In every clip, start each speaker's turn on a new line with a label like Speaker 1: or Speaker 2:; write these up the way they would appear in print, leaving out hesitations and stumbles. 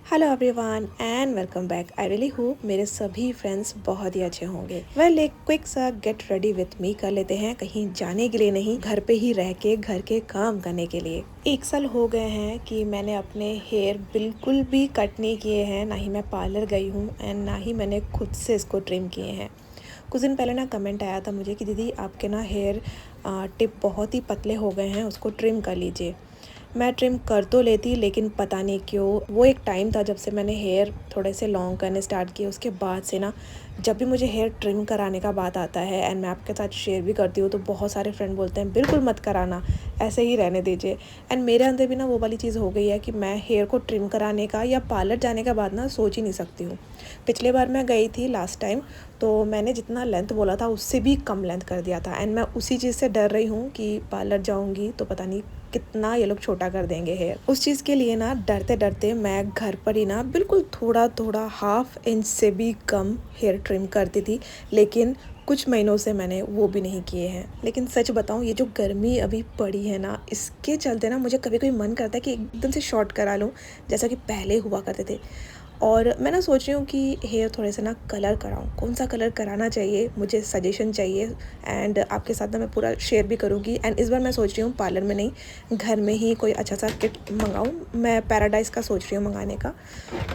Speaker 1: Hello everyone and welcome back. I really hope मेरे सभी friends बहुत ही अच्छे होंगे। वेल एक क्विक सा गेट रेडी विथ मी कर लेते हैं, कहीं जाने के लिए नहीं, घर पे ही रह के घर के काम करने के लिए। 1 साल हो गए हैं कि मैंने अपने हेयर बिल्कुल भी कट नहीं किए हैं, ना ही मैं पार्लर गई हूँ एंड ना ही मैंने खुद से इसको ट्रिम किए हैं। कुछ दिन पहले ना कमेंट आया था मुझे कि दीदी आपके ना हेयर टिप बहुत ही पतले हो गए हैं, उसको ट्रिम कर लीजिए। मैं ट्रिम कर तो लेती, लेकिन पता नहीं क्यों वो एक टाइम था जब से मैंने हेयर थोड़े से लॉन्ग करने स्टार्ट किए, उसके बाद से ना जब भी मुझे हेयर ट्रिम कराने का बात आता है एंड मैं आपके साथ शेयर भी करती हूँ तो बहुत सारे फ्रेंड बोलते हैं बिल्कुल मत कराना, ऐसे ही रहने दीजिए। एंड मेरे अंदर भी ना वो वाली चीज़ हो गई है कि मैं हेयर को ट्रिम कराने का या पार्लर जाने का बाद ना सोच ही नहीं सकती हूँ। पिछले बार मैं गई थी लास्ट टाइम, तो मैंने जितना लेंथ बोला था उससे भी कम लेंथ कर दिया था एंड मैं उसी चीज़ से डर रही हूँ कि पार्लर जाऊँगी तो पता नहीं कितना ये लोग छोटा कर देंगे हेयर। उस चीज़ के लिए ना डरते डरते मैं घर पर ही ना बिल्कुल थोड़ा थोड़ा 1/2 इंच से भी कम हेयर ट्रिम करती थी, लेकिन कुछ महीनों से मैंने वो भी नहीं किए हैं। लेकिन सच बताऊँ, ये जो गर्मी अभी पड़ी है ना, इसके चलते ना मुझे कभी कभी मन करता है कि एकदम से शॉर्ट करा लूँ जैसा कि पहले हुआ करते थे। और मैं ना सोच रही हूँ कि हेयर थोड़े से ना कलर कराऊँ, कौन सा कलर कराना चाहिए, मुझे सजेशन चाहिए एंड आपके साथ ना मैं पूरा शेयर भी करूँगी। एंड इस बार मैं सोच रही हूँ पार्लर में नहीं, घर में ही कोई अच्छा सा किट मंगाऊँ। मैं पैराडाइज का सोच रही हूँ मंगाने का,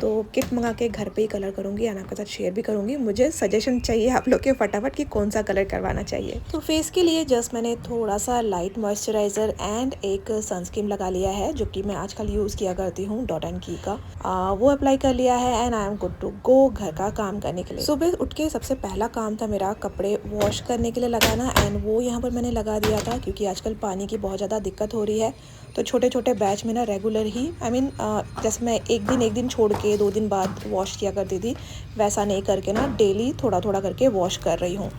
Speaker 1: तो किट मंगा के घर पे ही कलर करूँगी एंड आपके साथ शेयर भी करूँगी। मुझे सजेशन चाहिए आप लोग के फटाफट कि कौन सा कलर करवाना चाहिए। तो फेस के लिए जस्ट मैंने थोड़ा सा लाइट मॉइस्चराइज़र एंड एक सनस्क्रीन लगा लिया है, जो कि मैं आजकल यूज़ किया करती हूँ डॉट एंड की का। वो अप्लाई कर लिया है and I am good to go घर का काम करने के लिए। सुबह उठ के सबसे पहला काम था मेरा कपड़े वॉश करने के लिए लगाना एंड वो यहाँ पर मैंने लगा दिया था क्योंकि आजकल पानी की बहुत ज़्यादा दिक्कत हो रही है। तो छोटे छोटे बैच में ना रेगुलर ही जैसे मैं एक दिन छोड़ के 2 दिन बाद वॉश किया करती थी, वैसा नहीं करके ना डेली थोड़ा थोड़ा करके वॉश कर रही हूँ।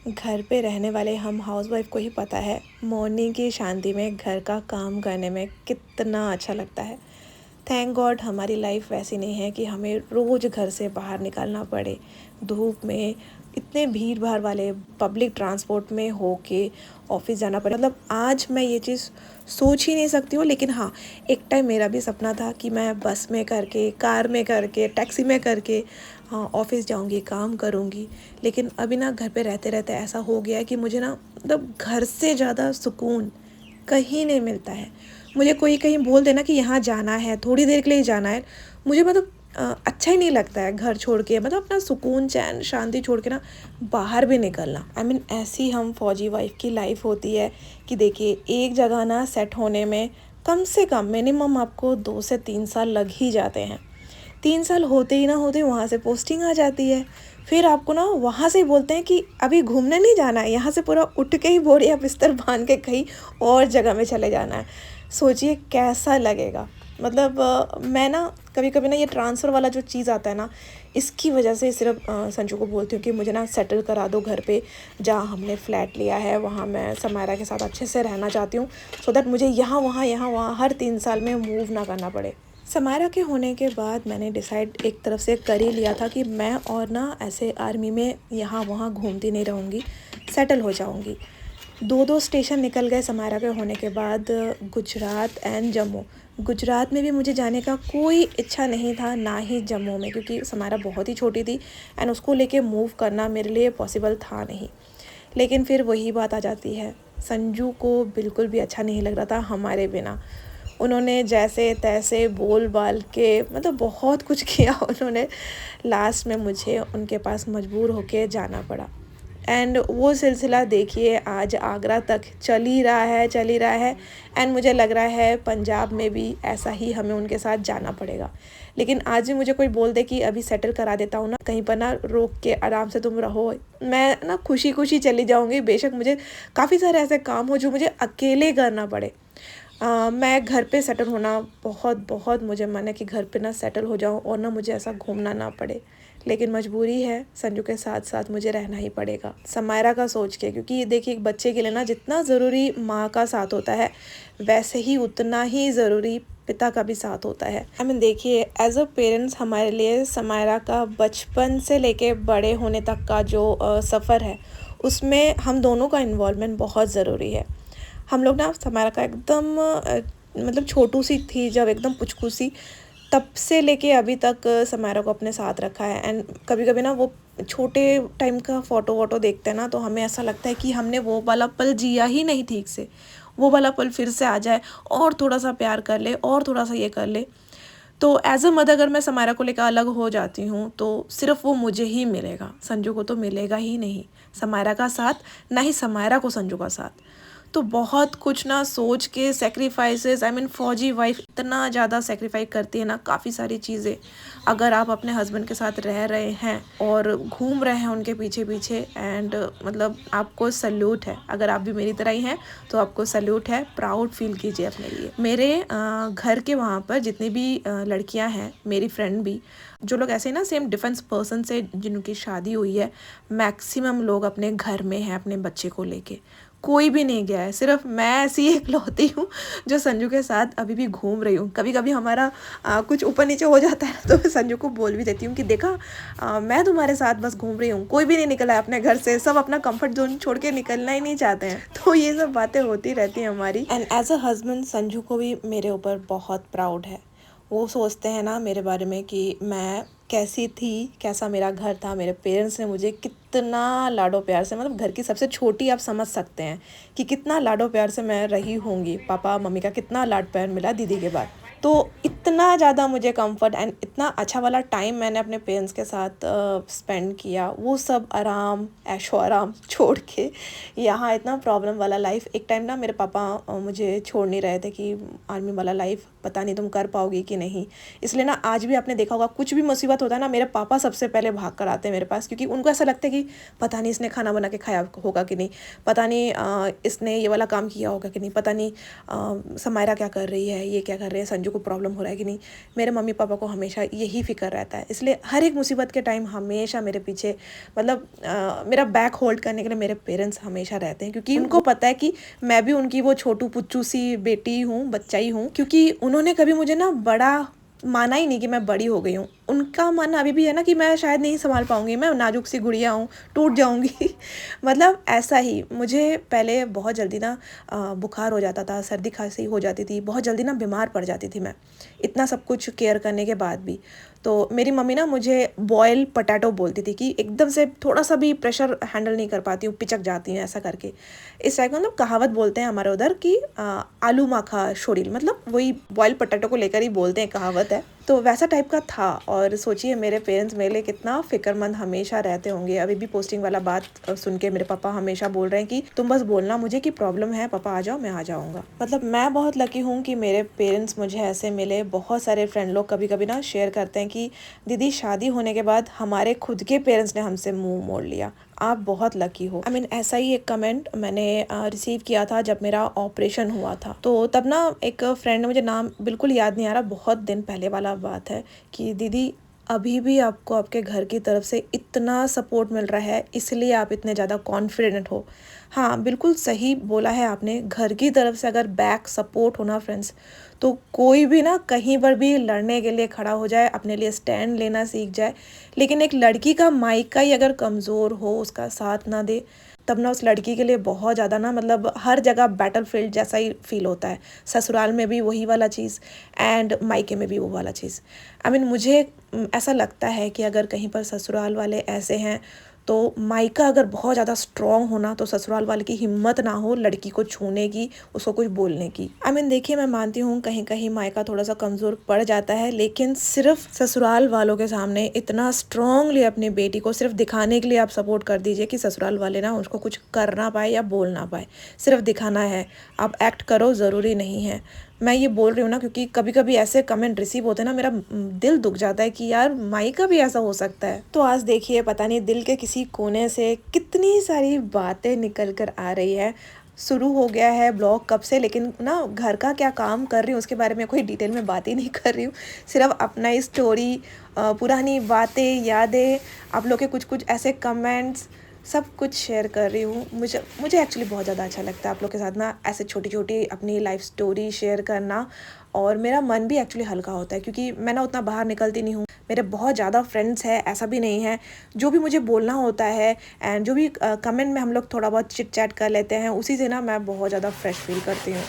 Speaker 1: घर पे रहने वाले हम हाउसवाइफ को ही पता है मॉर्निंग की शांति में घर का काम करने में कितना अच्छा लगता है। थैंक गॉड हमारी लाइफ वैसी नहीं है कि हमें रोज़ घर से बाहर निकलना पड़े, धूप में इतने भीड़ भाड़ वाले पब्लिक ट्रांसपोर्ट में हो के ऑफिस जाना पड़े। मतलब आज मैं ये चीज़ सोच ही नहीं सकती हूँ, लेकिन हाँ, एक टाइम मेरा भी सपना था कि मैं बस में करके, कार में करके, टैक्सी में करके हाँ ऑफिस जाऊँगी, काम करूँगी। लेकिन अभी ना घर पे रहते रहते ऐसा हो गया है कि मुझे ना मतलब घर से ज़्यादा सुकून कहीं नहीं मिलता है। मुझे कोई कहीं बोल देना कि यहाँ जाना है, थोड़ी देर के लिए जाना है, मुझे मतलब अच्छा ही नहीं लगता है घर छोड़ के, मतलब अपना सुकून चैन शांति छोड़ के ना बाहर भी निकलना। आई मीन ऐसी हम फौजी वाइफ की लाइफ होती है कि देखिए एक जगह ना सेट होने में कम से कम मिनिमम आपको 2 से 3 साल लग ही जाते हैं। 3 साल होते ही ना होते वहाँ से पोस्टिंग आ जाती है, फिर आपको ना वहाँ से ही बोलते हैं कि अभी घूमने नहीं जाना है, यहाँ से पूरा उठ के ही बोरिया बिस्तर बांध के कहीं और जगह में चले जाना है। सोचिए कैसा लगेगा। मतलब मैं ना कभी कभी ना ये ट्रांसफ़र वाला जो चीज़ आता है ना, इसकी वजह से सिर्फ संजू को बोलती हूँ कि मुझे ना सेटल करा दो घर पे, जहाँ हमने फ्लैट लिया है वहाँ मैं समायरा के साथ अच्छे से रहना चाहती हूँ, सो दैट मुझे यहाँ वहाँ हर 3 साल में मूव ना करना पड़े। समायरा के होने के बाद मैंने डिसाइड एक तरफ से कर ही लिया था कि मैं और ना ऐसे आर्मी में यहाँ वहाँ घूमती नहीं रहूँगी, सेटल हो जाऊँगी। 2-2 स्टेशन निकल गए समायरा के होने के बाद, गुजरात एंड जम्मू। गुजरात में भी मुझे जाने का कोई इच्छा नहीं था, ना ही जम्मू में, क्योंकि समायरा बहुत ही छोटी थी एंड उसको लेके मूव करना मेरे लिए पॉसिबल था नहीं। लेकिन फिर वही बात आ जाती है, संजू को बिल्कुल भी अच्छा नहीं लग रहा था हमारे बिना। उन्होंने जैसे तैसे बोल बाल के मतलब बहुत कुछ किया उन्होंने, लास्ट में मुझे उनके पास मजबूर होके जाना पड़ा। एंड वो सिलसिला देखिए आज आगरा तक चल ही रहा है एंड मुझे लग रहा है पंजाब में भी ऐसा ही हमें उनके साथ जाना पड़ेगा। लेकिन आज भी मुझे कोई बोल दे कि अभी सेटल करा देता हूँ ना कहीं पर, ना रोक के आराम से तुम रहो, मैं ना खुशी खुशी चली जाऊँगी, बेशक मुझे काफ़ी सारे ऐसे काम हो जो मुझे अकेले करना पड़े। मैं घर पे सेटल होना बहुत बहुत मुझे मन है कि घर पे ना सेटल हो जाऊँ और ना मुझे ऐसा घूमना ना पड़े, लेकिन मजबूरी है, संजू के साथ साथ मुझे रहना ही पड़ेगा समायरा का सोच के। क्योंकि देखिए एक बच्चे के लिए ना जितना ज़रूरी माँ का साथ होता है, वैसे ही उतना ही ज़रूरी पिता का भी साथ होता है। देखिए, एज अ पेरेंट्स हमारे लिए समायरा का बचपन से लेके बड़े होने तक का जो सफ़र है, उसमें हम दोनों का इन्वॉल्वमेंट बहुत ज़रूरी है। हम लोग ना समायरा का एकदम मतलब छोटू सी थी जब, एकदम पुचकू सी, तब से लेके अभी तक समायरा को अपने साथ रखा है। एंड कभी-कभी ना वो छोटे टाइम का फ़ोटो-वोटो देखते हैं ना, तो हमें ऐसा लगता है कि हमने वो वाला पल जिया ही नहीं ठीक से। वो वाला पल फिर से आ जाए और थोड़ा-सा प्यार कर ले और थोड़ा-सा ये कर ले। तो एज़ अ मदर अगर मैं समायरा को लेकर अलग हो जाती हूँ, तो सिर्फ़ वो मुझे ही मिलेगा, संजू को तो मिलेगा ही नहीं। समायरा का साथ, ना ही समायरा को संजू का साथ। तो बहुत कुछ ना सोच के सैक्रिफाइसेस, फ़ौजी वाइफ़ इतना ज़्यादा सैक्रिफाइस करती है ना, काफ़ी सारी चीज़ें। अगर आप अपने हस्बैंड के साथ रह रहे हैं और घूम रहे हैं उनके पीछे-पीछे, एंड मतलब आपको सैल्यूट है। अगर आप भी मेरी तरह ही हैं, तो आपको सैल्यूट है, प्राउड फ़ील कीजिए अपने लिए। मेरे घर के वहाँ पर जितनी भी लड़कियाँ हैं, मेरी फ्रेंड भी, जो लोग ऐसे ना सेम डिफेंस पर्सन से जिनकी शादी हुई है, मैक्सिमम लोग अपने घर में हैं अपने बच्चे को लेके। कोई भी नहीं गया है, सिर्फ मैं ऐसी इकलौती हूँ जो संजू के साथ अभी भी घूम रही हूँ। कभी-कभी हमारा कुछ ऊपर नीचे हो जाता है तो मैं संजू को बोल भी देती हूँ कि देखा, मैं तुम्हारे साथ बस घूम रही हूँ, कोई भी नहीं निकला है अपने घर से, सब अपना कंफर्ट जोन छोड़ के निकलना ही नहीं चाहते हैं। तो ये सब बातें होती रहती हैं हमारी। And as a husband Sanju को भी मेरे ऊपर बहुत प्राउड है। वो सोचते हैं ना मेरे बारे में कि मैं कैसी थी, कैसा मेरा घर था, मेरे पेरेंट्स ने मुझे कितना लाडो प्यार से, मतलब घर की सबसे छोटी, आप समझ सकते हैं कि कितना लाडो प्यार से मैं रही होंगी। पापा मम्मी का कितना लाड प्यार मिला दीदी के बाद। तो इतना ज़्यादा मुझे कंफर्ट एंड इतना अच्छा वाला टाइम मैंने अपने पेरेंट्स के साथ स्पेंड किया। वो सब आराम, ऐशो आराम छोड़ के यहाँ इतना प्रॉब्लम वाला लाइफ। एक टाइम ना मेरे पापा मुझे छोड़ नहीं रहे थे कि आर्मी वाला लाइफ पता नहीं तुम कर पाओगी कि नहीं। इसलिए ना आज भी आपने देखा होगा, कुछ भी मुसीबत होता है ना, मेरे पापा सबसे पहले भाग कर आते हैं मेरे पास, क्योंकि उनको ऐसा लगता है कि पता नहीं इसने खाना बना के खाया होगा कि नहीं, पता नहीं इसने ये वाला काम किया होगा कि नहीं, पता नहीं समायरा क्या कर रही है, ये क्या कर रही है, संजू को प्रॉब्लम हो रहा है कि नहीं। मेरे मम्मी पापा को हमेशा यही फ़िक्र रहता है, इसलिए हर एक मुसीबत के टाइम हमेशा मेरे पीछे, मतलब मेरा बैक होल्ड करने के लिए मेरे पेरेंट्स हमेशा रहते हैं, क्योंकि उनको पता है कि मैं भी उनकी वो छोटू पुच्चू सी बेटी हूँ, बच्चा ही हूँ। क्योंकि उन्होंने कभी मुझे ना बड़ा माना ही नहीं कि मैं बड़ी हो गई हूँ। उनका मानना अभी भी है ना कि मैं शायद नहीं संभाल पाऊँगी, मैं नाजुक सी गुड़िया हूँ, टूट जाऊँगी। मतलब ऐसा ही मुझे पहले बहुत जल्दी ना बुखार हो जाता था, सर्दी खांसी हो जाती थी, बहुत जल्दी ना बीमार पड़ जाती थी मैं, इतना सब कुछ केयर करने के बाद भी। तो मेरी मम्मी ना मुझे बॉयल पोटैटो बोलती थी कि एकदम से थोड़ा सा भी प्रेशर हैंडल नहीं कर पाती हूँ, पिचक जाती हूँ, ऐसा करके। इस टाइप का मतलब कहावत बोलते हैं हमारे उधर कि आलू माखा शोरील, मतलब वही बॉयल पोटैटो को लेकर ही बोलते हैं, कहावत है। तो वैसा टाइप का था। और सोचिए मेरे पेरेंट्स मेरे लिए कितना फ़िक्रमंद हमेशा रहते होंगे। अभी भी पोस्टिंग वाला बात सुन के मेरे पापा हमेशा बोल रहे हैं कि तुम बस बोलना मुझे कि प्रॉब्लम है, पापा आ जाओ, मैं आ जाऊँगा। मतलब मैं बहुत लकी हूँ कि मेरे पेरेंट्स मुझे ऐसे मिले। बहुत सारे फ्रेंड लोग कभी-कभी ना शेयर करते हैं कि दीदी शादी होने के बाद हमारे खुद के पेरेंट्स ने हमसे मुँह मोड़ लिया, आप बहुत लकी हो। ऐसा ही एक कमेंट मैंने रिसीव किया था जब मेरा ऑपरेशन हुआ था। तो तब ना एक फ्रेंड ने, मुझे नाम बिल्कुल याद नहीं आ रहा, बहुत दिन पहले वाला बात है, कि दीदी अभी भी आपको आपके घर की तरफ से इतना सपोर्ट मिल रहा है, इसलिए आप इतने ज़्यादा कॉन्फिडेंट हो। हाँ, बिल्कुल सही बोला है आपने। घर की तरफ से अगर बैक सपोर्ट होना फ्रेंड्स, तो कोई भी ना कहीं पर भी लड़ने के लिए खड़ा हो जाए, अपने लिए स्टैंड लेना सीख जाए। लेकिन एक लड़की का मायका ही अगर कमज़ोर हो, उसका साथ ना दे, तब ना उस लड़की के लिए बहुत ज़्यादा ना, मतलब हर जगह बैटलफील्ड जैसा ही फील होता है। ससुराल में भी वही वाला चीज़ एंड मायके में भी वो वाला चीज़। मुझे ऐसा लगता है कि अगर कहीं पर ससुराल वाले ऐसे हैं, तो मायका अगर बहुत ज़्यादा स्ट्रॉन्ग होना, तो ससुराल वाले की हिम्मत ना हो लड़की को छूने की, उसको कुछ बोलने की। देखिए, मैं मानती हूँ कहीं कहीं मायका थोड़ा सा कमज़ोर पड़ जाता है, लेकिन सिर्फ ससुराल वालों के सामने इतना स्ट्रॉन्गली अपनी बेटी को सिर्फ दिखाने के लिए आप सपोर्ट कर दीजिए कि ससुराल वाले ना उसको कुछ कर ना पाए या बोल ना पाए। सिर्फ दिखाना है, आप एक्ट करो, ज़रूरी नहीं है। मैं ये बोल रही हूँ ना क्योंकि कभी-कभी ऐसे कमेंट रिसीव होते हैं ना, मेरा दिल दुख जाता है कि यार मायका भी ऐसा हो सकता है। तो आज देखिए, पता नहीं दिल के किसी कोने से कितनी सारी बातें निकल कर आ रही है। शुरू हो गया है ब्लॉग कब से, लेकिन ना घर का क्या काम कर रही हूँ उसके बारे में कोई डिटेल में बात ही नहीं कर रही हूँ। सिर्फ अपना ही स्टोरी, पुरानी बातें, यादें, आप लोग के कुछ कुछ ऐसे कमेंट्स, सब कुछ शेयर कर रही हूँ। मुझे मुझे एक्चुअली बहुत ज़्यादा अच्छा लगता है आप लोग के साथ ना ऐसे छोटी-छोटी अपनी लाइफ़ स्टोरी शेयर करना, और मेरा मन भी एक्चुअली हल्का होता है क्योंकि मैं ना उतना बाहर निकलती नहीं हूँ। मेरे बहुत ज़्यादा फ्रेंड्स हैं, ऐसा भी नहीं है। जो भी मुझे बोलना होता है एंड जो भी कमेंट में हम लोग थोड़ा बहुत चिट-चैट कर लेते हैं, उसी से ना मैं बहुत ज़्यादा फ्रेश फ़ील करती हूँ।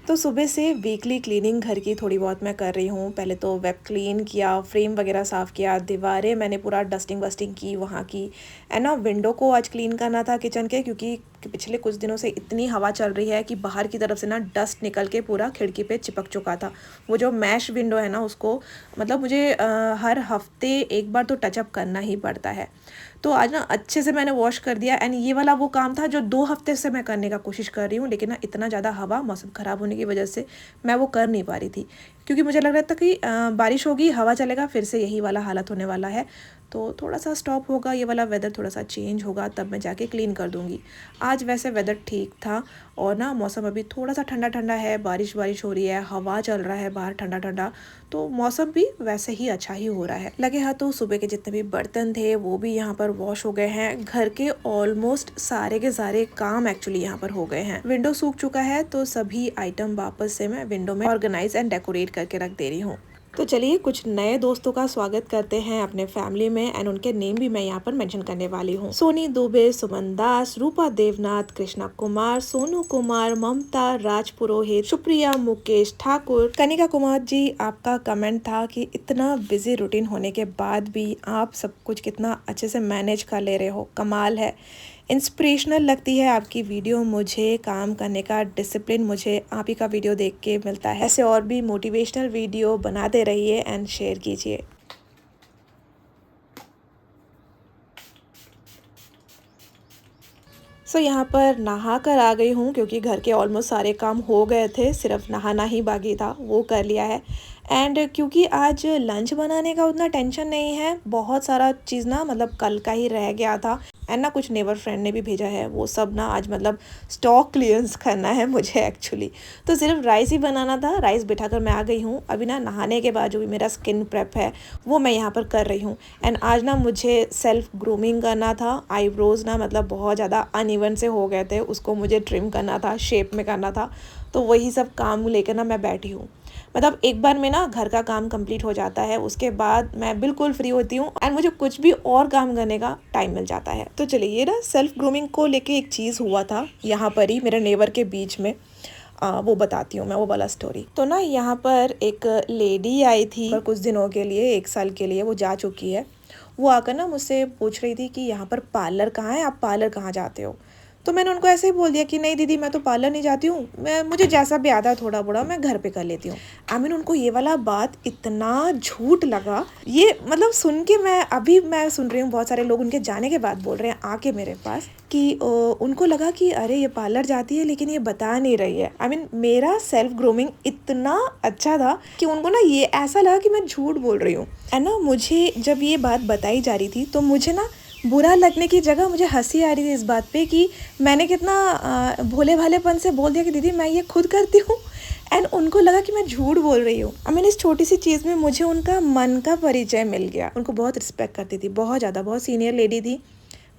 Speaker 1: तो सुबह से वीकली क्लीनिंग घर की थोड़ी बहुत मैं कर रही हूँ। पहले तो वेब क्लीन किया, फ्रेम वगैरह साफ़ किया, दीवारें मैंने पूरा डस्टिंग वस्टिंग की वहाँ की। एंड ना विंडो को आज क्लीन करना था किचन के, क्योंकि पिछले कुछ दिनों से इतनी हवा चल रही है कि बाहर की तरफ से ना डस्ट निकल के पूरा खिड़की पे चिपक चुका था। वो जो मैश विंडो है ना उसको मतलब मुझे हर हफ्ते एक बार तो टचअप करना ही पड़ता है। तो आज ना अच्छे से मैंने वॉश कर दिया एंड ये वाला वो काम था जो 2 हफ्ते से मैं करने का कोशिश कर रही हूँ, लेकिन ना इतना ज़्यादा हवा मौसम ख़राब होने की वजह से मैं वो कर नहीं पा रही थी। क्योंकि मुझे लग रहा था कि बारिश होगी, हवा चलेगा, फिर से यही वाला हालत होने वाला है। तो थोड़ा-सा स्टॉप होगा, ये वाला वेदर थोड़ा-सा चेंज होगा तब मैं जाके क्लीन कर दूँगी। आज वैसे वेदर ठीक था और ना मौसम अभी थोड़ा-सा ठंडा-ठंडा है, बारिश-वारिश हो रही है, हवा चल रहा है बाहर ठंडा-ठंडा, तो मौसम भी वैसे ही अच्छा ही हो रहा है। लगे हाथों सुबह के जितने भी बर्तन थे वो भी यहाँ पर वॉश हो गए हैं। घर के ऑलमोस्ट सारे के सारे काम एक्चुअली यहाँ पर हो गए हैं। विंडो सूख चुका है तो सभी आइटम वापस से मैं विंडो में ऑर्गेनाइज एंड डेकोरेट करके रख दे रही हूँ। तो चलिए कुछ नए दोस्तों का स्वागत करते हैं अपने फैमिली में एंड उनके नेम भी मैं यहाँ पर मेंशन करने वाली हूँ। सोनी दुबे, सुमन दास, रूपा देवनाथ, कृष्णा कुमार, सोनू कुमार, ममता, राज पुरोहित, सुप्रिया, मुकेश ठाकुर, कनिका कुमार जी। आपका कमेंट था कि इतना बिजी रूटीन होने के बाद भी आप सब कुछ कितना अच्छे से मैनेज कर ले रहे हो, कमाल है। इंस्पिरेशनल लगती है आपकी वीडियो मुझे, काम करने का डिसिप्लिन मुझे आप ही का वीडियो देख के मिलता है। ऐसे और भी मोटिवेशनल वीडियो बनाते रहिए एंड शेयर कीजिए। यहाँ पर नहा कर आ गई हूँ क्योंकि घर के ऑलमोस्ट सारे काम हो गए थे, सिर्फ नहाना ही बाकी था, वो कर लिया है। एंड क्योंकि आज लंच बनाने का उतना टेंशन नहीं है, बहुत सारा चीज़ ना मतलब कल का ही रह गया था एंड ना कुछ नेबर फ्रेंड ने भी भेजा है, वो सब ना आज मतलब स्टॉक क्लियरेंस करना है मुझे एक्चुअली। तो सिर्फ राइस ही बनाना था, राइस बिठाकर मैं आ गई हूँ। अभी ना नहाने के बाद जो भी मेरा स्किन प्रेप है वो मैं यहाँ पर कर रही हूँ। एंड आज ना मुझे सेल्फ ग्रूमिंग करना था। आईब्रोज ना मतलब बहुत ज़्यादा अनइवन से हो गए थे, उसको मुझे ट्रिम करना था, शेप में करना था। तो वही सब काम लेकर ना मैं बैठी हूँ। मतलब एक बार में ना घर का काम कंप्लीट हो जाता है, उसके बाद मैं बिल्कुल फ्री होती हूँ एंड मुझे कुछ भी और काम करने का टाइम मिल जाता है। तो चलिए ये ना सेल्फ ग्रूमिंग को लेके एक चीज़ हुआ था यहाँ पर ही मेरे नेबर के बीच में, वो बताती हूँ मैं वो वाला स्टोरी। तो ना यहाँ पर एक लेडी आई थी पर कुछ दिनों के लिए, 1 साल के लिए वो जा चुकी है। वो आकर ना मुझसे पूछ रही थी कि यहाँ पर पार्लर कहाँ है, आप पार्लर कहाँ जाते हो। तो मैंने उनको ऐसे ही बोल दिया कि नहीं दीदी मैं तो पार्लर नहीं जाती हूँ, मैं मुझे जैसा भी आता है थोड़ा बड़ा मैं घर पे कर लेती हूँ। उनको ये वाला बात इतना झूठ लगा, ये मतलब सुन के मैं सुन रही हूँ बहुत सारे लोग उनके जाने के बाद बोल रहे हैं आके मेरे पास कि उनको लगा कि अरे ये पार्लर जाती है लेकिन ये बता नहीं रही है। मेरा सेल्फ ग्रूमिंग इतना अच्छा था कि उनको ना ये ऐसा लगा कि मैं झूठ बोल रही हूँ। है ना, मुझे जब ये बात बताई जा रही थी तो मुझे ना बुरा लगने की जगह मुझे हंसी आ रही थी इस बात पे कि मैंने कितना भोले भालेपन से बोल दिया कि दीदी मैं ये खुद करती हूँ एंड उनको लगा कि मैं झूठ बोल रही हूँ। इस छोटी सी चीज़ में मुझे उनका मन का परिचय मिल गया। उनको बहुत रिस्पेक्ट करती थी, बहुत ज़्यादा, बहुत सीनियर लेडी थी,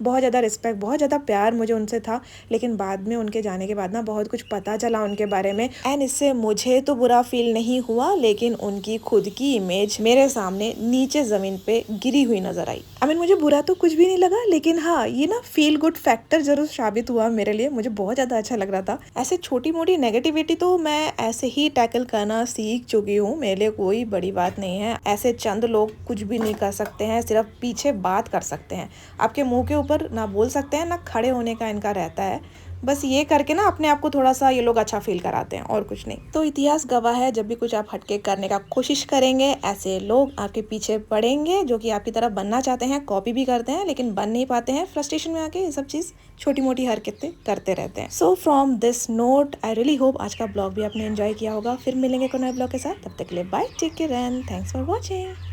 Speaker 1: बहुत ज़्यादा रिस्पेक्ट, बहुत ज़्यादा प्यार मुझे उनसे था। लेकिन बाद में उनके जाने के बाद ना बहुत कुछ पता चला उनके बारे में एंड इससे मुझे तो बुरा फील नहीं हुआ, लेकिन उनकी खुद की इमेज मेरे सामने नीचे ज़मीन पे गिरी हुई नज़र आई। मुझे बुरा तो कुछ भी नहीं लगा, लेकिन हाँ ये ना फील गुड फैक्टर जरूर साबित हुआ मेरे लिए। मुझे बहुत ज़्यादा अच्छा लग रहा था। ऐसे छोटी मोटी नेगेटिविटी तो मैं ऐसे ही टैकल करना सीख चुकी हूँ, मेरे लिए कोई बड़ी बात नहीं है। ऐसे चंद लोग कुछ भी नहीं कर सकते हैं, सिर्फ पीछे बात कर सकते हैं, आपके मुंह के ऊपर ना बोल सकते हैं, ना खड़े होने का इनका रहता है। बस ये करके ना अपने आप को थोड़ा सा ये लोग अच्छा फील कराते हैं और कुछ नहीं। तो इतिहास गवाह है, जब भी कुछ आप हटके करने का कोशिश करेंगे ऐसे लोग आपके पीछे पड़ेंगे जो कि आपकी तरह बनना चाहते हैं, कॉपी भी करते हैं लेकिन बन नहीं पाते हैं। फ्रस्ट्रेशन में आके ये सब चीज़ छोटी मोटी हरकतें करते रहते हैं। So from this note I really hope आज का ब्लॉग भी आपने एंजॉय किया होगा। फिर मिलेंगे कोई नए ब्लॉग के साथ, तब तक के लिए bye, take care and thanks for watching.